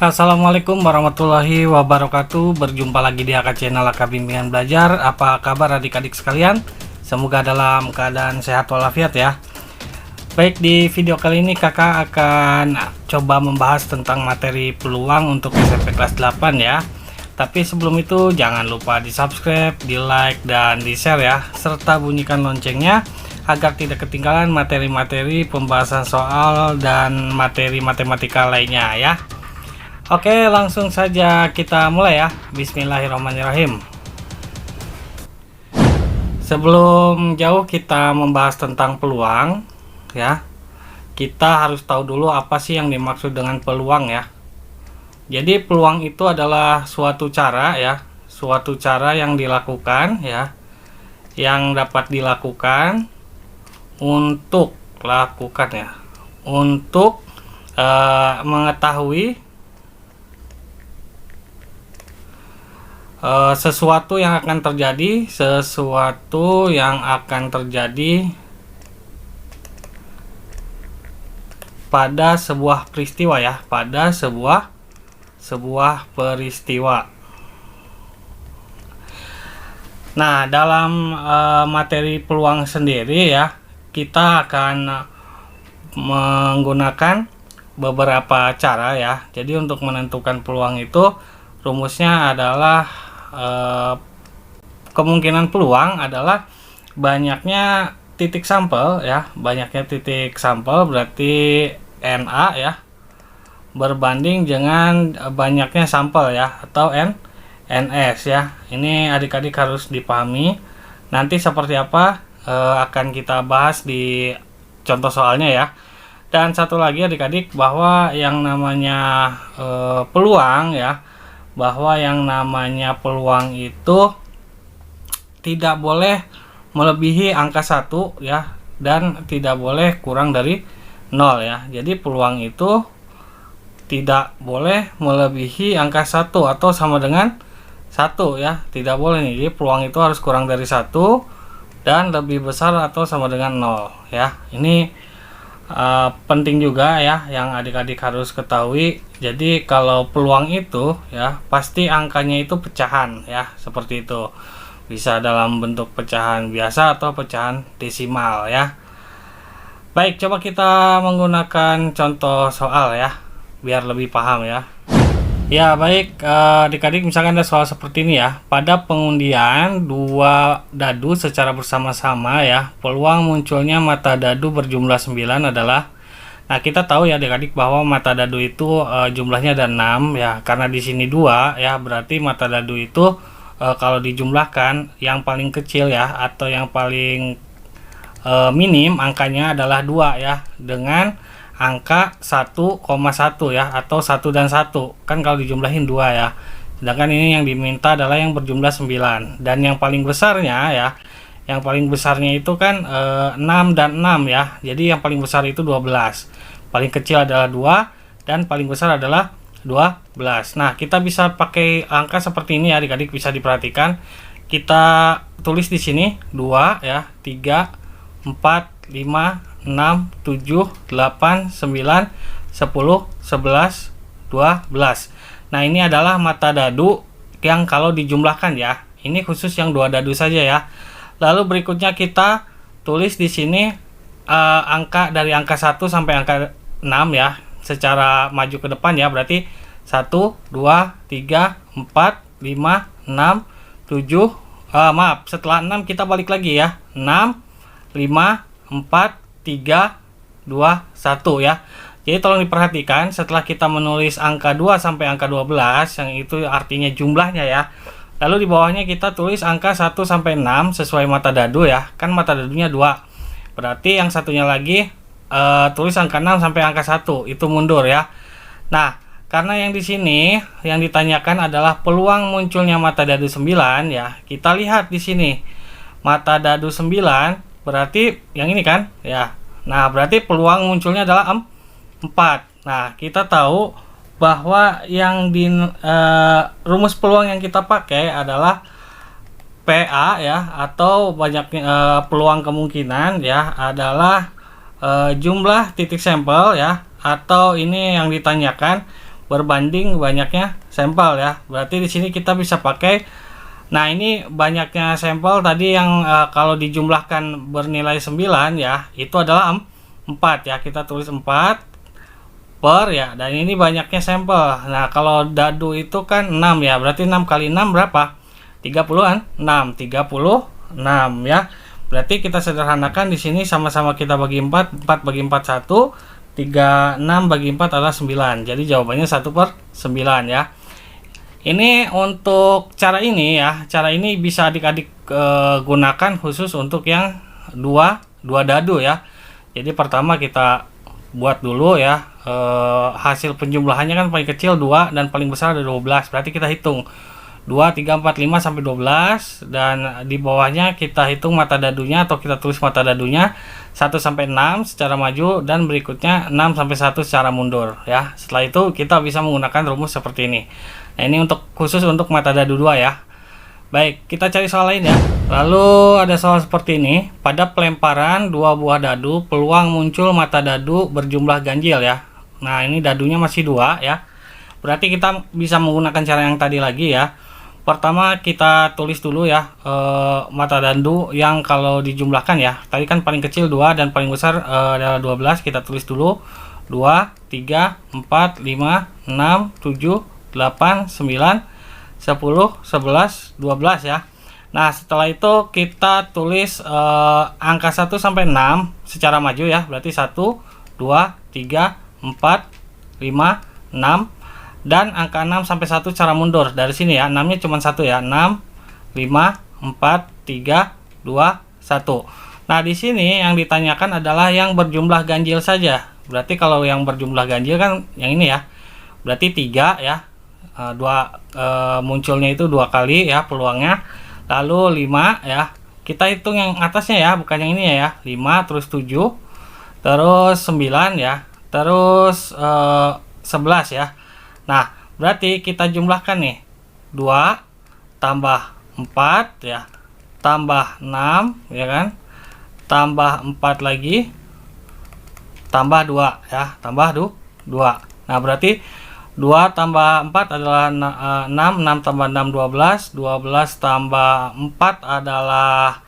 Assalamualaikum warahmatullahi wabarakatuh. Berjumpa lagi di AK Channel AK Bimbingan Belajar. Apa kabar adik-adik sekalian? Semoga dalam keadaan sehat walafiat ya. Baik, di video kali ini kakak akan coba membahas tentang materi peluang untuk SMP kelas 8 ya. Tapi sebelum itu jangan lupa di subscribe, di like, dan di share ya, serta bunyikan loncengnya agar tidak ketinggalan materi-materi pembahasan soal dan materi matematika lainnya ya. Oke, langsung saja kita mulai ya. Bismillahirrahmanirrahim. Sebelum jauh kita membahas tentang peluang ya, kita harus tahu dulu apa sih yang dimaksud dengan peluang ya. Jadi peluang itu adalah suatu cara ya, suatu cara yang dilakukan ya, yang dapat dilakukan untuk mengetahui sesuatu yang akan terjadi pada sebuah peristiwa ya, pada sebuah peristiwa. Nah, dalam materi peluang sendiri ya, kita akan menggunakan beberapa cara ya. Jadi untuk menentukan peluang itu rumusnya adalah kemungkinan peluang adalah banyaknya titik sampel ya, banyaknya titik sampel berarti NA ya, berbanding dengan banyaknya sampel ya, atau NS ya. Ini adik-adik harus dipahami. Nanti seperti apa akan kita bahas di contoh soalnya ya. Dan satu lagi adik-adik, bahwa yang namanya peluang ya, bahwa yang namanya peluang itu tidak boleh melebihi angka 1 ya, dan tidak boleh kurang dari 0 ya. Jadi peluang itu tidak boleh melebihi angka 1 atau sama dengan 1 ya, tidak boleh nih. Jadi peluang itu harus kurang dari 1 dan lebih besar atau sama dengan 0 ya. Ini penting juga ya, yang adik-adik harus ketahui. Jadi kalau peluang itu ya, pasti angkanya itu pecahan ya, seperti itu. Bisa dalam bentuk pecahan biasa atau pecahan desimal ya. Baik, coba kita menggunakan contoh soal ya, biar lebih paham ya. Ya baik, adik-adik, misalkan ada soal seperti ini ya. Pada pengundian dua dadu secara bersama-sama ya, peluang munculnya mata dadu berjumlah 9 adalah. Nah, kita tahu ya adik-adik bahwa mata dadu itu jumlahnya ada 6 ya. Karena di sini 2 ya, berarti mata dadu itu kalau dijumlahkan yang paling kecil ya, atau yang paling minim angkanya adalah 2 ya, dengan angka 1,1 ya, atau 1 dan 1 kan kalau dijumlahin 2 ya. Sedangkan ini yang diminta adalah yang berjumlah 9, dan yang paling besarnya ya, yang paling besarnya itu kan 6 dan 6 ya. Jadi yang paling besar itu 12, paling kecil adalah 2, dan paling besar adalah 12. Nah, kita bisa pakai angka seperti ini ya adik-adik, bisa diperhatikan. Kita tulis di sini 2 ya, 3, 4, 5, 6, 7, 8, 9, 10, 11, 12. Nah, ini adalah mata dadu yang kalau dijumlahkan ya. Ini khusus yang 2 dadu saja ya. Lalu berikutnya kita tulis di sini angka dari angka 1 sampai angka 6 ya, secara maju ke depan ya. Berarti 1, 2, 3, 4, 5, 6, 7, setelah 6 kita balik lagi ya. 6, 5, 4, 3, 2, 1 ya. Jadi tolong diperhatikan, setelah kita menulis angka 2 sampai angka 12 yang itu artinya jumlahnya ya, lalu di bawahnya kita tulis angka 1 sampai 6 sesuai mata dadu ya. Kan mata dadunya 2, berarti yang satunya lagi tulis angka 6 sampai angka 1, itu mundur ya. Nah, karena yang di sini yang ditanyakan adalah peluang munculnya mata dadu 9 ya, kita lihat di sini mata dadu 9 berarti yang ini kan ya. Nah, berarti peluang munculnya adalah 4. Nah, kita tahu bahwa yang di rumus peluang yang kita pakai adalah PA ya, atau banyaknya peluang kemungkinan ya, adalah jumlah titik sampel ya, atau ini yang ditanyakan berbanding banyaknya sampel ya. Berarti di sini kita bisa pakai, nah ini banyaknya sampel tadi yang kalau dijumlahkan bernilai 9 ya, itu adalah 4 ya. Kita tulis 4 per ya, dan ini banyaknya sampel. Nah kalau dadu itu kan 6 ya, berarti 6 kali 6 berapa? 30-an 6 ya. Berarti kita sederhanakan di sini, sama-sama kita bagi 4 bagi 4 1, 36 bagi 4 adalah 9. Jadi jawabannya 1/9 ya. Ini untuk cara ini ya, cara ini bisa adik-adik gunakan khusus untuk yang dua dadu ya. Jadi pertama kita buat dulu ya, hasil penjumlahannya kan paling kecil 2 dan paling besar ada 12, berarti kita hitung 2, 3, 4, 5 sampai 12, dan di bawahnya kita hitung mata dadunya atau kita tulis mata dadunya 1 sampai 6 secara maju, dan berikutnya 6 sampai 1 secara mundur ya. Setelah itu kita bisa menggunakan rumus seperti ini. Nah ini untuk khusus untuk mata dadu 2 ya. Baik, kita cari soal lain ya. Lalu ada soal seperti ini. Pada pelemparan 2 buah dadu, peluang muncul mata dadu berjumlah ganjil ya. Nah ini dadunya masih 2 ya. Berarti kita bisa menggunakan cara yang tadi lagi ya. Pertama kita tulis dulu ya mata dadu yang kalau dijumlahkan ya. Tadi kan paling kecil 2 dan paling besar adalah 12. Kita tulis dulu 2, 3, 4, 5, 6, 7, 8, 9, 10, 11, 12 ya. Nah setelah itu kita tulis angka 1 sampai 6 secara maju ya. Berarti 1, 2, 3, 4, 5, 6, dan angka 6 sampai 1 secara mundur. Dari sini ya, 6 nya cuma 1 ya. 6, 5, 4, 3, 2, 1. Nah di sini yang ditanyakan adalah yang berjumlah ganjil saja. Berarti kalau yang berjumlah ganjil kan yang ini ya. Berarti 3 ya. Munculnya itu 2 kali ya peluangnya. Lalu 5 ya, kita hitung yang atasnya ya, bukan yang ini ya. 5 terus 7 terus 9 ya, terus 11 ya. Nah berarti kita jumlahkan nih 2 tambah 4 ya, tambah 6 ya kan, tambah 4 lagi, tambah 2 ya, tambah 2. Nah berarti 2 tambah 4 adalah 6, 6 tambah 6 12, 12 tambah 4 adalah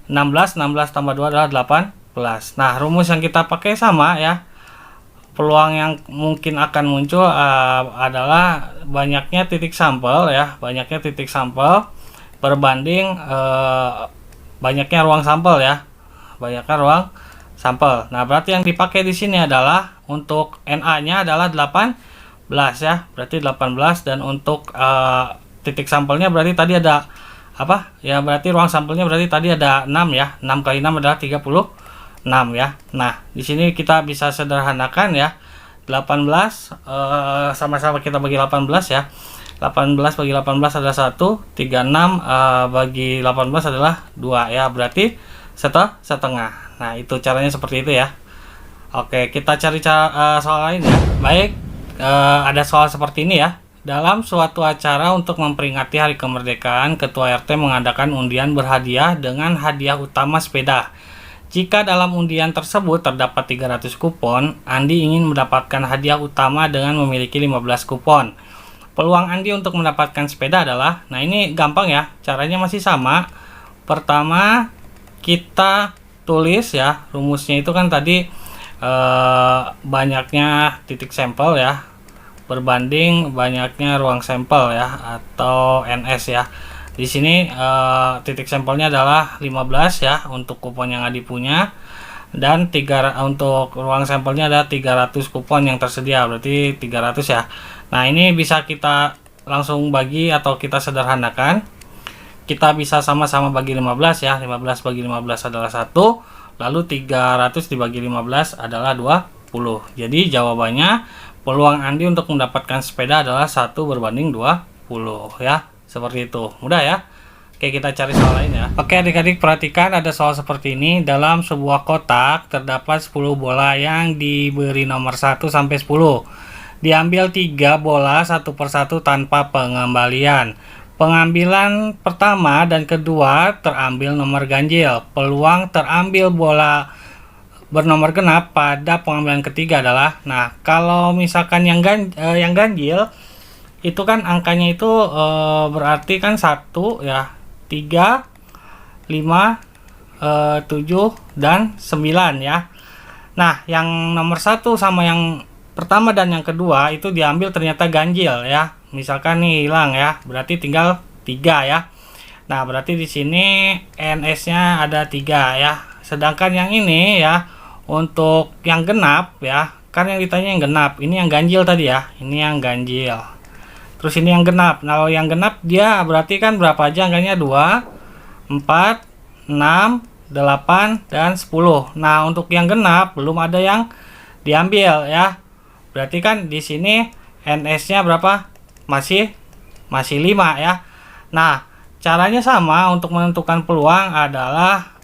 16, 16 tambah 2 adalah 18. Nah rumus yang kita pakai sama ya. Peluang yang mungkin akan muncul adalah banyaknya titik sampel ya, banyaknya titik sampel berbanding banyaknya ruang sampel ya, banyaknya ruang sampel. Nah berarti yang dipakai di sini adalah untuk NA-nya adalah 18 ya, berarti 18, dan untuk titik sampelnya berarti tadi ada apa ya, berarti ruang sampelnya berarti tadi ada 6 ya. 6 kali 6 adalah 36 ya. Nah di sini kita bisa sederhanakan ya, 18 sama-sama kita bagi 18 ya. 18 bagi 18 adalah 1, 36 bagi 18 adalah 2 ya, berarti setengah. Nah itu caranya seperti itu ya. Oke, kita cari soal lain ya. Baik, ada soal seperti ini ya. Dalam suatu acara untuk memperingati Hari Kemerdekaan, Ketua RT mengadakan undian berhadiah dengan hadiah utama sepeda. Jika dalam undian tersebut terdapat 300 kupon, Andi ingin mendapatkan hadiah utama dengan memiliki 15 kupon. Peluang Andi untuk mendapatkan sepeda adalah, nah ini gampang ya, caranya masih sama. Pertama kita tulis ya, rumusnya itu kan tadi banyaknya titik sampel ya berbanding banyaknya ruang sampel ya, atau NS ya. Di sini titik sampelnya adalah 15 ya untuk kupon yang Adi punya, dan untuk ruang sampelnya ada 300 kupon yang tersedia, berarti 300 ya. Nah ini bisa kita langsung bagi atau kita sederhanakan. Kita bisa sama-sama bagi 15 ya. 15 bagi 15 adalah 1, lalu 300 dibagi 15 adalah 20. Jadi jawabannya peluang Andi untuk mendapatkan sepeda adalah 1 berbanding 20 ya. Seperti itu, mudah ya. Oke, kita cari soal lain ya. Oke adik-adik, perhatikan ada soal seperti ini. Dalam sebuah kotak terdapat 10 bola yang diberi nomor 1 sampai 10. Diambil 3 bola satu persatu tanpa pengembalian. Pengambilan pertama dan kedua terambil nomor ganjil. Peluang terambil bola bernomor genap pada pengambilan ketiga adalah, nah kalau misalkan yang ganjil itu kan angkanya itu berarti kan 1 ya, 3, 5, 7 dan 9 ya. Nah, yang nomor 1 sama yang pertama dan yang kedua itu diambil ternyata ganjil ya. Misalkan nih hilang ya, berarti tinggal 3 ya. Nah, berarti di sini NS-nya ada 3 ya. Sedangkan yang ini ya, untuk yang genap ya, kan yang ditanya yang genap, ini yang ganjil tadi ya. Ini yang ganjil. Terus ini yang genap. Nah, kalau yang genap dia berarti kan berapa aja angkanya? 2, 4, 6, 8, dan 10. Nah, untuk yang genap belum ada yang diambil ya. Berarti kan di sini NS-nya berapa? Masih 5 ya. Nah, caranya sama untuk menentukan peluang adalah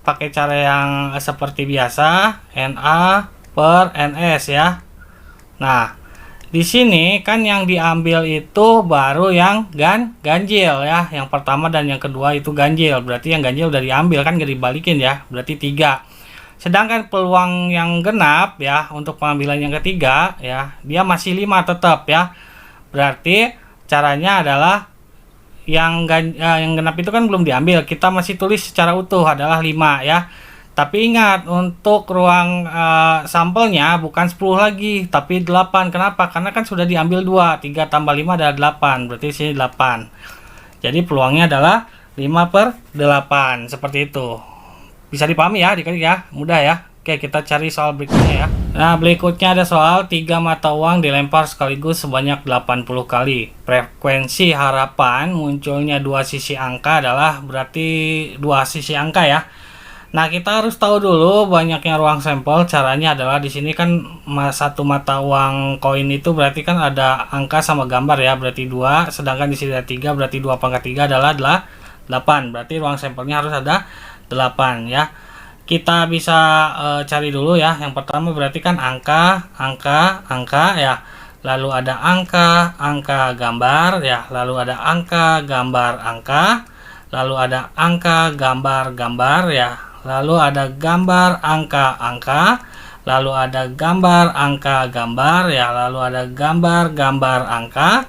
pakai cara yang seperti biasa, NA per NS ya. Nah, di sini kan yang diambil itu baru yang ganjil ya. Yang pertama dan yang kedua itu ganjil. Berarti yang ganjil udah diambil kan, gak dibalikin ya. Berarti 3. Sedangkan peluang yang genap ya, untuk pengambilan yang ketiga ya, dia masih 5 tetap ya. Berarti caranya adalah yang genap itu kan belum diambil. Kita masih tulis secara utuh adalah 5 ya. Tapi ingat, untuk ruang sampelnya bukan 10 lagi, tapi 8. Kenapa? Karena kan sudah diambil 2. 3 tambah 5 adalah 8. Berarti sini 8. Jadi peluangnya adalah 5 per 8. Seperti itu. Bisa dipahami ya adik-adik ya? Mudah ya? Oke, kita cari soal berikutnya ya. Nah, berikutnya ada soal 3 mata uang dilempar sekaligus sebanyak 80 kali. Frekuensi harapan munculnya 2 sisi angka adalah berarti 2 sisi angka ya. Nah, kita harus tahu dulu banyaknya ruang sampel. Caranya adalah di sini kan satu mata uang koin itu berarti kan ada angka sama gambar ya, berarti 2. Sedangkan di sini ada 3, berarti 2 pangkat 3 adalah 8. Berarti ruang sampelnya harus ada 8 ya. Kita bisa cari dulu ya. Yang pertama berarti kan angka ya. Lalu ada angka gambar ya. Lalu ada angka gambar angka. Lalu ada angka gambar ya. Lalu ada gambar angka, lalu ada gambar angka gambar ya, lalu ada gambar angka,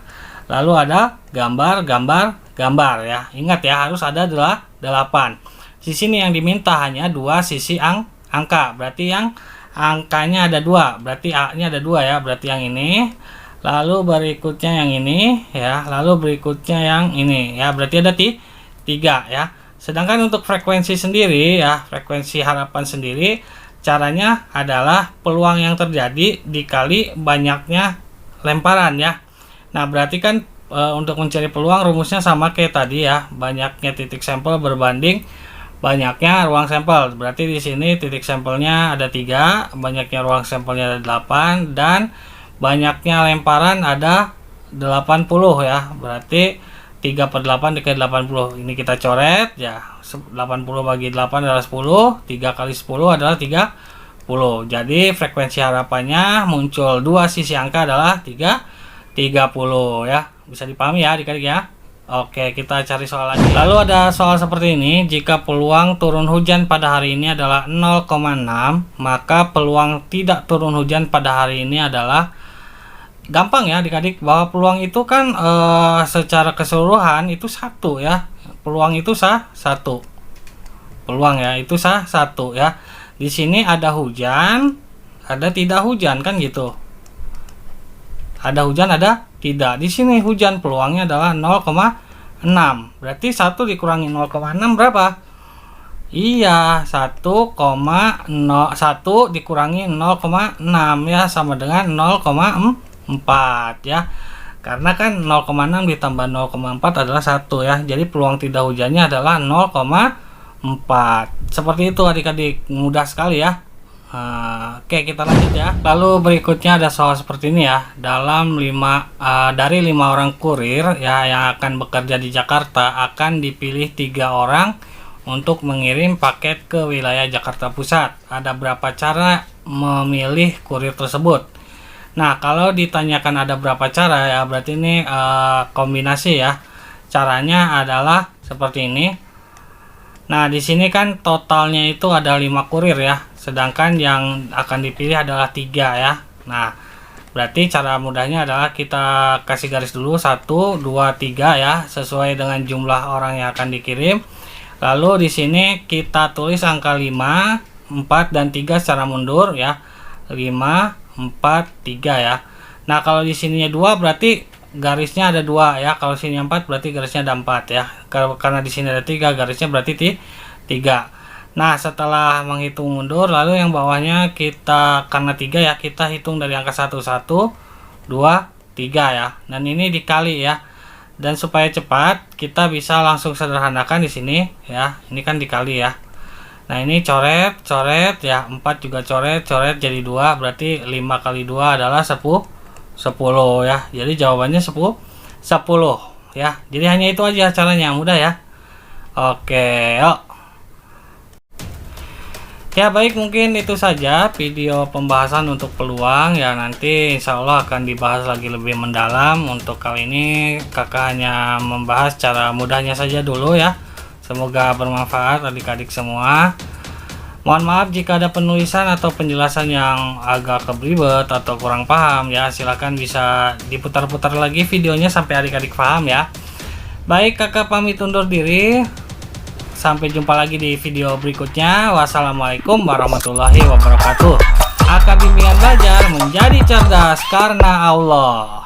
lalu ada gambar gambar ya. Ingat ya, harus ada 8. Di sini yang diminta hanya 2 sisi angka. Berarti yang angkanya ada 2, berarti A-nya ada 2 ya, berarti yang ini. Lalu berikutnya yang ini ya, lalu berikutnya yang ini ya, berarti ada 3 ya. Sedangkan untuk frekuensi sendiri ya, frekuensi harapan sendiri, caranya adalah peluang yang terjadi dikali banyaknya lemparan ya. Nah, berarti kan untuk mencari peluang rumusnya sama kayak tadi ya, banyaknya titik sampel berbanding banyaknya ruang sampel. Berarti di sini titik sampelnya ada 3, banyaknya ruang sampelnya ada 8, dan banyaknya lemparan ada 80 ya. Berarti 3 per 8 dikali 80. Ini kita coret ya. 80 bagi 8 adalah 10. 3 kali 10 adalah 30. Jadi frekuensi harapannya muncul 2 sisi angka adalah 30 ya. Bisa dipahami ya adik-adik ya. Oke, kita cari soal lagi. Lalu ada soal seperti ini. Jika peluang turun hujan pada hari ini adalah 0,6, maka peluang tidak turun hujan pada hari ini adalah, gampang ya adik-adik, bahwa peluang itu kan secara keseluruhan itu 1 ya. Peluang itu satu. Peluang ya itu 1 ya. Di sini ada hujan, ada tidak hujan kan gitu. Ada hujan, ada tidak. Di sini hujan, peluangnya adalah 0,6. Berarti 1 dikurangi 0,6 berapa? Iya, 1 dikurangi 0,6 ya, sama dengan 0,4 ya. Karena kan 0,6 ditambah 0,4 adalah 1 ya. Jadi peluang tidak hujannya adalah 0,4. Seperti itu adik-adik, mudah sekali ya. Oke, kita lanjut ya. Lalu berikutnya ada soal seperti ini ya. Dari 5 orang kurir ya yang akan bekerja di Jakarta, akan dipilih 3 orang untuk mengirim paket ke wilayah Jakarta Pusat. Ada berapa cara memilih kurir tersebut? Nah, kalau ditanyakan ada berapa cara ya, berarti ini kombinasi ya. Caranya adalah seperti ini. Nah, di sini kan totalnya itu ada 5 kurir ya, sedangkan yang akan dipilih adalah 3 ya. Nah, berarti cara mudahnya adalah kita kasih garis dulu 1, 2, 3 ya, sesuai dengan jumlah orang yang akan dikirim. Lalu di sini kita tulis angka 5, 4 dan 3 secara mundur ya. 5, 4, 3 ya. Nah, kalau di sininya 2 berarti garisnya ada 2 ya. Kalau sini 4 berarti garisnya ada 4 ya. Karena di sini ada 3, garisnya berarti 3. Nah, setelah menghitung mundur, lalu yang bawahnya kita karena 3 ya, kita hitung dari angka 1, 1, 2, 3 ya. Dan ini dikali ya. Dan supaya cepat, kita bisa langsung sederhanakan di sini ya. Ini kan dikali ya. Nah, ini coret, coret ya. 4 juga coret, coret jadi 2, berarti 5 kali 2 adalah 10 ya. Jadi jawabannya 10 ya. Jadi hanya itu aja caranya, mudah ya. Oke, yuk. Ya baik, mungkin itu saja video pembahasan untuk peluang ya. Nanti insya Allah akan dibahas lagi lebih mendalam. Untuk kali ini kakak hanya membahas cara mudahnya saja dulu ya. Semoga bermanfaat adik-adik semua. Mohon maaf jika ada penulisan atau penjelasan yang agak keblibet atau kurang paham ya. Silahkan bisa diputar-putar lagi videonya sampai adik-adik paham ya. Baik, kakak pamit undur diri. Sampai jumpa lagi di video berikutnya. Wassalamualaikum warahmatullahi wabarakatuh. Akad bimbingan belajar menjadi cerdas karena Allah.